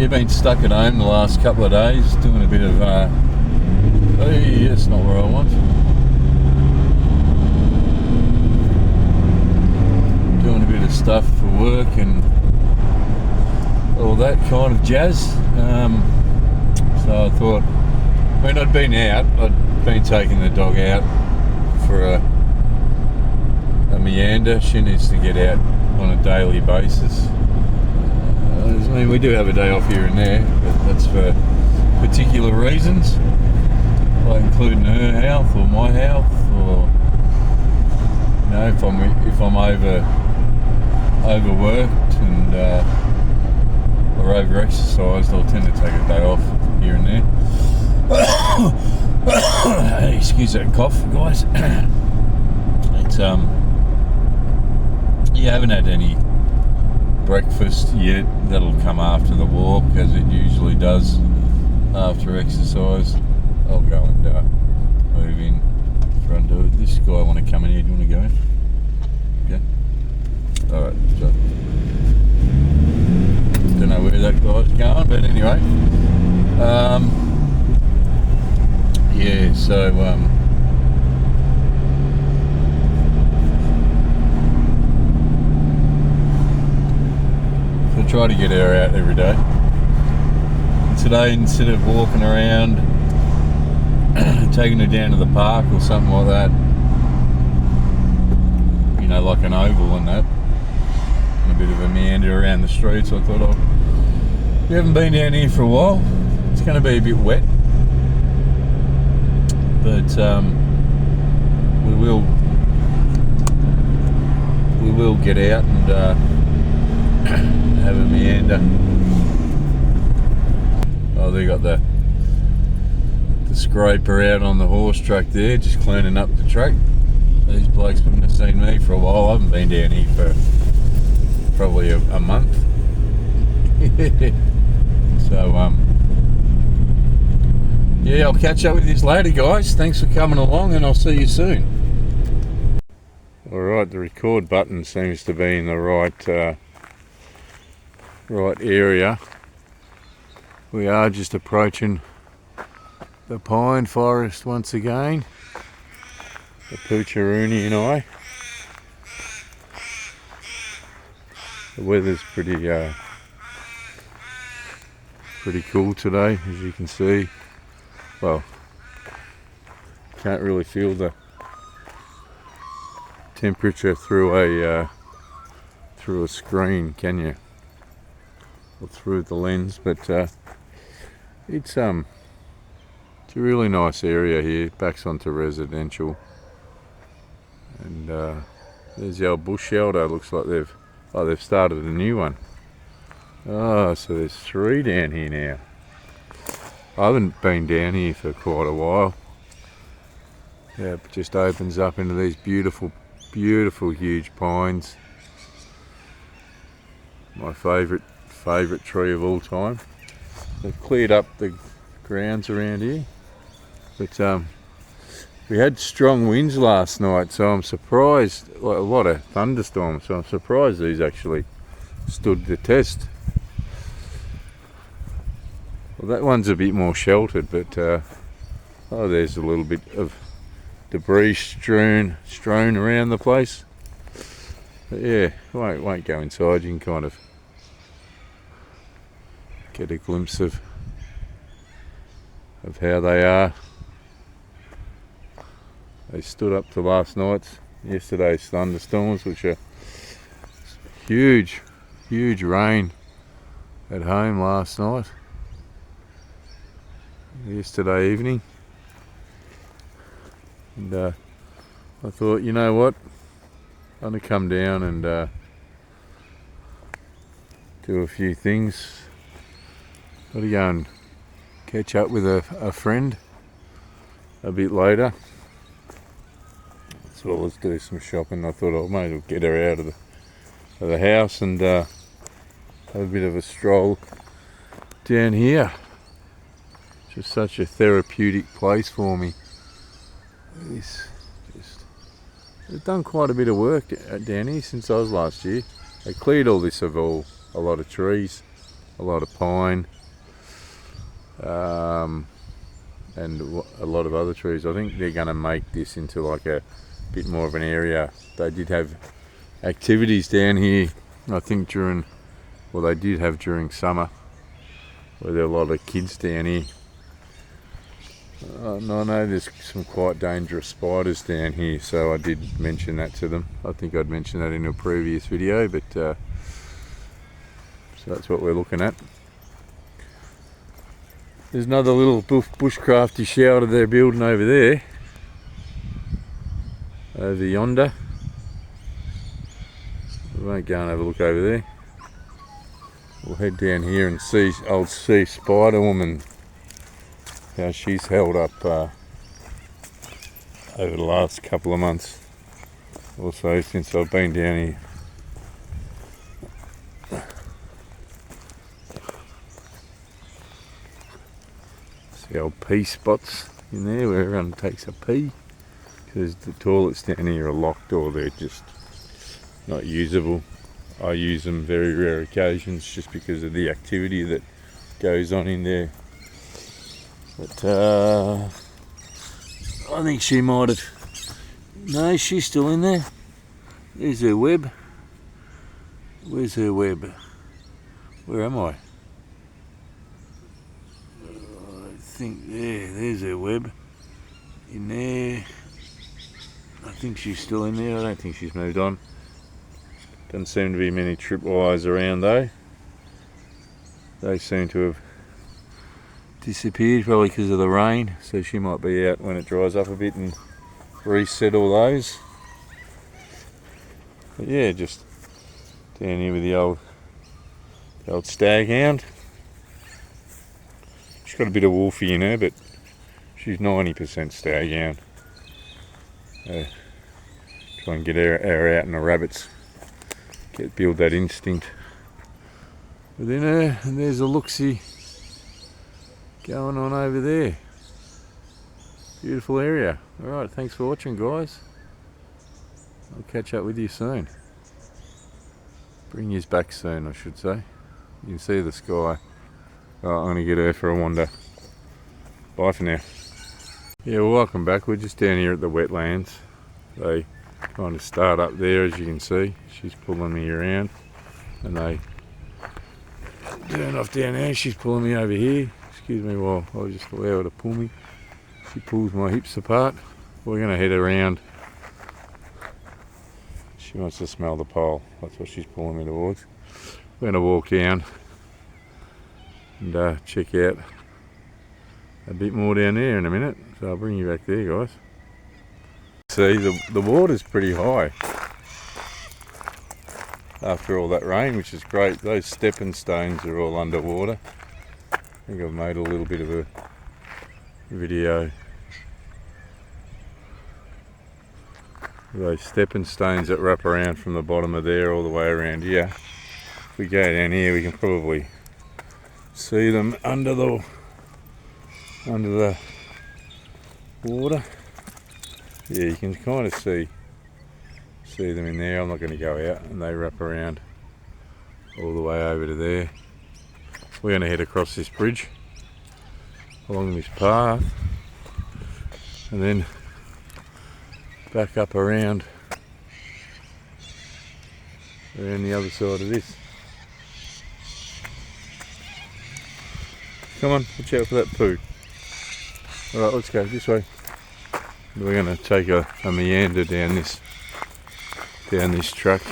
you've been stuck at home the last couple of days doing a bit of hey, that's not where I want. Doing a bit of stuff for work and all that kind of jazz. So I thought, when I'd been out, I'd been taking the dog out for a Meander. She needs to get out on a daily basis. I mean, we do have a day off here and there, but that's for particular reasons, like including her health or my health, or you know, if I'm overworked and or over exercised, I'll tend to take a day off here and there. Excuse that cough, guys. It's you haven't had any breakfast yet. That'll come after the walk, as it usually does after exercise. I'll go and move in front of it. This guy want to come in here. Do you want to go in? Okay. Alright, so don't know where that guy's going, but anyway. Yeah, so try to get her out every day. Today, instead of walking around, taking her down to the park or something like that, you know, like an oval and that, and a bit of a meander around the streets, I thought, we haven't been down here for a while. It's going to be a bit wet, but we will get out and have a meander. Oh, they got the scraper out on the horse track there, just cleaning up the track. These blokes wouldn't have seen me for a while. I haven't been down here for probably a month. So yeah, I'll catch up with you later, guys. Thanks for coming along, and I'll see you soon. Alright, the record button seems to be in the right area. We are just approaching the pine forest once again, the Poocheroonie and I. The weather's pretty cool today, as you can see. Well, can't really feel the temperature through a screen, can you? Or through the lens, but it's a really nice area here. Backs onto residential, and there's the old bush shelter. Looks like they've started a new one. Oh, so there's 3 down here now. I haven't been down here for quite a while. Yeah, it just opens up into these beautiful huge pines. My favourite tree of all time. They've cleared up the grounds around here, but we had strong winds last night, so I'm surprised. A lot of thunderstorms, so I'm surprised these actually stood the test. Well, that one's a bit more sheltered, but oh, there's a little bit of debris strewn around the place. But yeah, won't go inside. You can kind of get a glimpse of how they are. They stood up to yesterday's thunderstorms, which are huge rain at home last night, yesterday evening. And I thought, you know what, I'm going to come down and do a few things. Got to go and catch up with a friend a bit later. So let's do some shopping. I thought I might as well get her out of the house and have a bit of a stroll down here. Just such a therapeutic place for me. They've done quite a bit of work down here since I was last year. They cleared all this of a lot of trees a lot of pine, and a lot of other trees. I think they're going to make this into like a bit more of an area. They did have activities down here, I think they did have during summer, where there were a lot of kids down here. I know there's some quite dangerous spiders down here, so I did mention that to them. I think I'd mentioned that in a previous video, but so that's what we're looking at. There's another little bushcrafty shelter they're building over there, over yonder. We won't go and have a look over there. We'll head down here and see Spider Woman, how she's held up over the last couple of months, also since I've been down here. See old pee spots in there where everyone takes a pee, because the toilets down here are locked or they're just not usable. I use them very rare occasions just because of the activity that goes on in there. But I think she might have... No, she's still in there. There's her web. Where's her web? Where am I? I think there's her web. In there. I think she's still in there. I don't think she's moved on. Doesn't seem to be many tripwires around though. They seem to have disappeared, probably because of the rain, so she might be out when it dries up a bit and reset all those. But yeah, just down here with the old staghound. She's got a bit of wolfie in her, but she's 90% staghound. Try and get her out in the rabbits. Build that instinct within her. And there's a look-see going on over there. Beautiful area. Alright, thanks for watching, guys. I'll catch up with you soon. Bring you back soon, I should say. You can see the sky. I'm going to get her for a wander. Bye for now. Yeah, well, welcome back. We're just down here at the wetlands. They kind of start up there, as you can see. She's pulling me around, and they turn off down there. She's pulling me over here. Excuse me while I just allow her to pull me. She pulls my hips apart. We're going to head around. She wants to smell the pole. That's what she's pulling me towards. We're going to walk down and check out a bit more down there in a minute. So I'll bring you back there, guys. See, the water's pretty high after all that rain, which is great. Those stepping stones are all underwater. I think I've made a little bit of a video. Those stepping stones that wrap around from the bottom of there all the way around here. If we go down here, we can probably see them under the water. Yeah, you can kind of see them in there. I'm not going to go out, and they wrap around all the way over to there. We're going to head across this bridge along this path and then back up around the other side of this. Come on, watch out for that poo. Alright, let's go this way. We're going to take a meander down this track.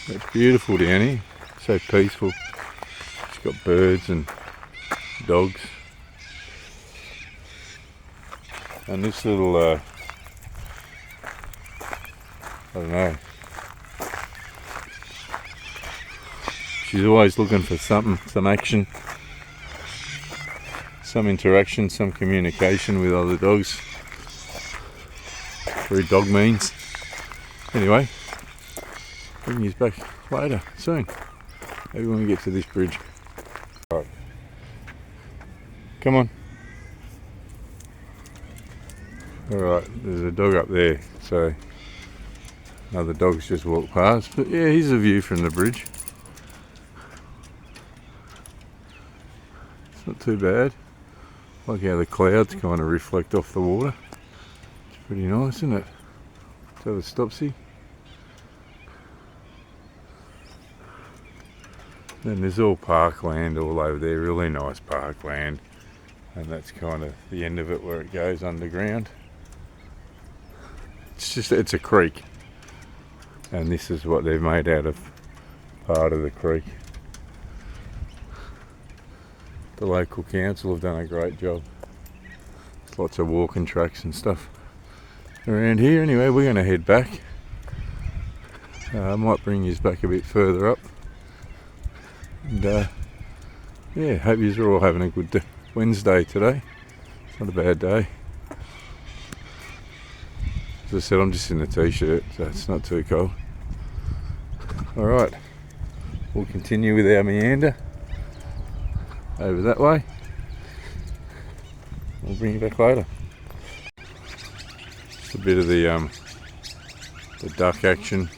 It's beautiful down here, so peaceful. It's got birds and dogs. And this little, I don't know, she's always looking for something, some action. Some interaction, some communication with other dogs through dog means. Anyway, bring you back later, soon. Maybe when we get to this bridge. Alright. Come on. Alright, there's a dog up there, so another dog's just walked past. But yeah, here's a view from the bridge. It's not too bad. Like how the clouds kind of reflect off the water. It's pretty nice, isn't it? Let's have a stop-see. Then there's all parkland all over there, really nice parkland. And that's kind of the end of it where it goes underground. It's a creek. And this is what they've made out of part of the creek. The local council have done a great job. There's lots of walking tracks and stuff around here. Anyway, we're going to head back. I might bring you back a bit further up. And yeah, hope you're all having a good Wednesday today. It's not a bad day. As I said, I'm just in a t-shirt, so it's not too cold. Alright, we'll continue with our meander over that way. We'll bring you back later. Just a bit of the duck action.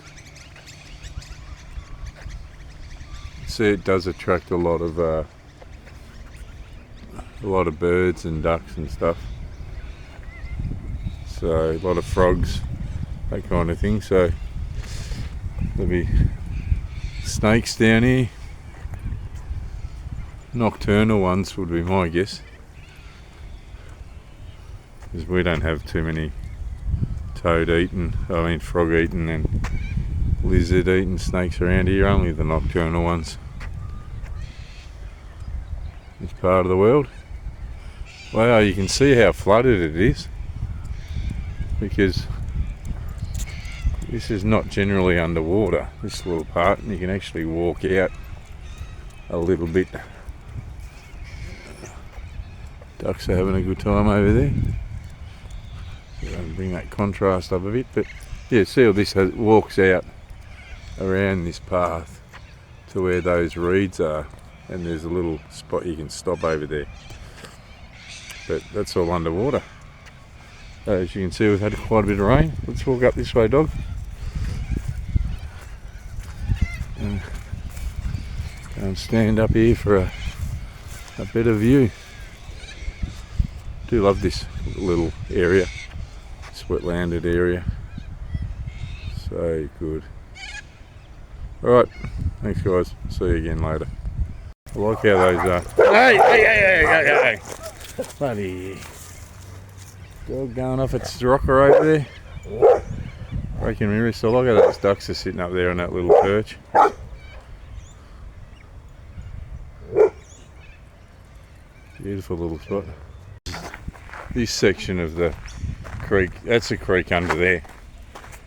See, it does attract a lot of birds and ducks and stuff. So a lot of frogs, that kind of thing. So there'll be snakes down here. Nocturnal ones would be my guess, because we don't have too many frog eating and lizard eating snakes around here, only the nocturnal ones. This part of the world. Wow, you can see how flooded it is, because this is not generally underwater, this little part, and you can actually walk out a little bit. Ducks are having a good time over there. So I'll bring that contrast up a bit, but yeah, see how this walks out around this path to where those reeds are, and there's a little spot you can stop over there. But that's all underwater. As you can see, we've had quite a bit of rain. Let's walk up this way, dog. And stand up here for a better view. Do love this little area, this wetlanded area. So good. Alright, thanks guys. See you again later. I like how those are. Hey! Bloody dog going off its rocker over there. Breaking my wrist. I like how those ducks are sitting up there on that little perch. Beautiful little spot. This section of the creek, that's a creek under there.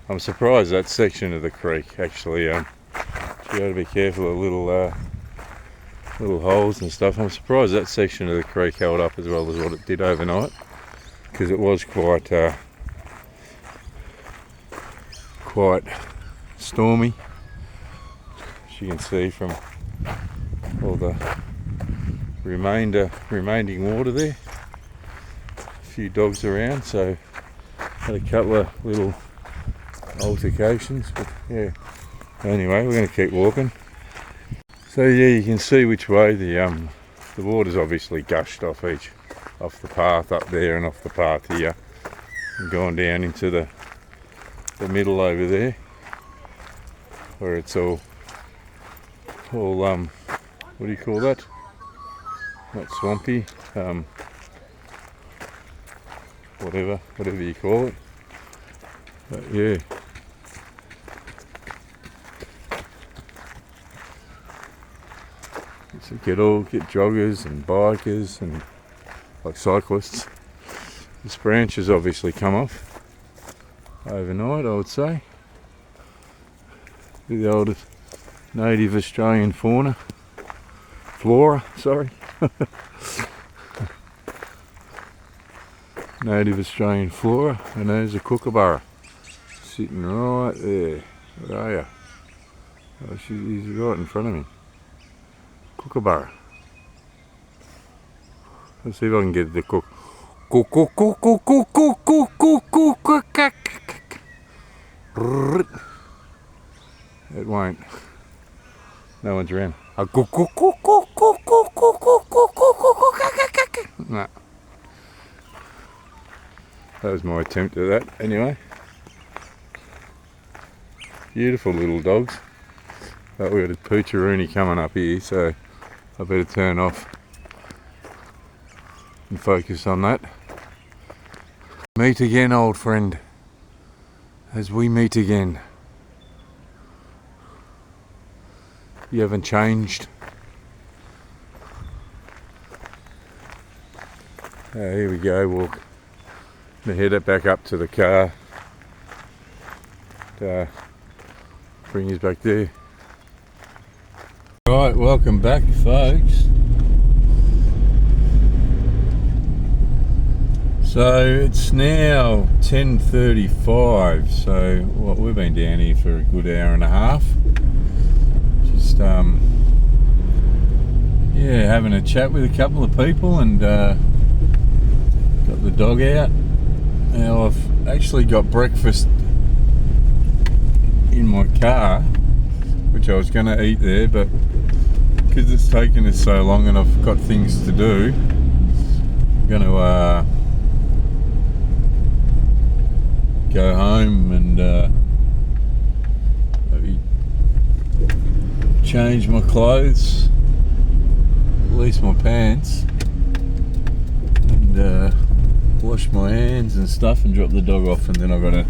I'm surprised that section of the creek actually, you got to be careful of little holes and stuff. I'm surprised that section of the creek held up as well as what it did overnight, because it was quite stormy, as you can see from all the remaining water there. A few dogs around, so had a couple of little altercations, but yeah. Anyway, we're going to keep walking. So yeah, you can see which way the water's obviously gushed off the path up there and off the path here, and gone down into the middle over there, where it's all what do you call that? Not swampy, whatever you call it. But yeah. So get joggers and bikers and like cyclists. This branch has obviously come off overnight, I would say. The old native Australian flora, sorry. Native Australian flora, and there's a kookaburra sitting right there. Where are you? Oh, he's right in front of me. Kookaburra. Let's see if I can get the It won't. No one's around. Nah. That was my attempt at that. Anyway, beautiful little dogs. But we've got a poocheroonie coming up here, so I better turn off and focus on that. Meet again, old friend, as we meet again. You haven't changed. Here we go. We'll head it back up to the car. Bring us back there. Right, welcome back, folks. So it's now 10:35. So what, we've been down here for a good hour and a half. Just yeah, having a chat with a couple of people and got the dog out. Now I've actually got breakfast in my car, which I was going to eat there, but because it's taken us so long and I've got things to do, I'm going to go home and maybe change my clothes, at least my pants, and wash my hands and stuff and drop the dog off, and then I've got to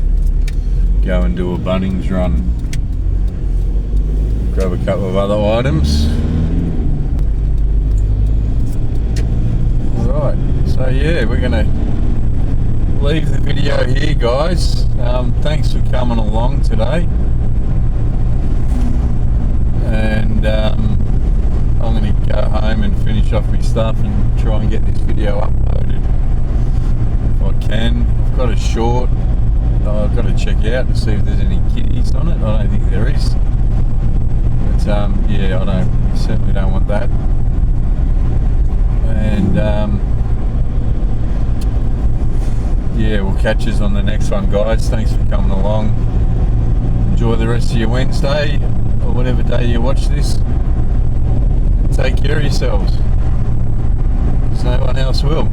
go and do a Bunnings run, grab a couple of other items. Alright, so yeah, we're going to leave the video here, guys. Thanks for coming along today, and I'm going to go home and finish off my stuff and try and get this video uploaded if I can. I've got a short I've got to check out to see if there's any kitties on it. I don't think there is, but yeah, certainly don't want that. And yeah, we'll catch us on the next one, guys. Thanks for coming along. Enjoy the rest of your Wednesday or whatever day you watch this. Take care of yourselves, 'cause no one else will.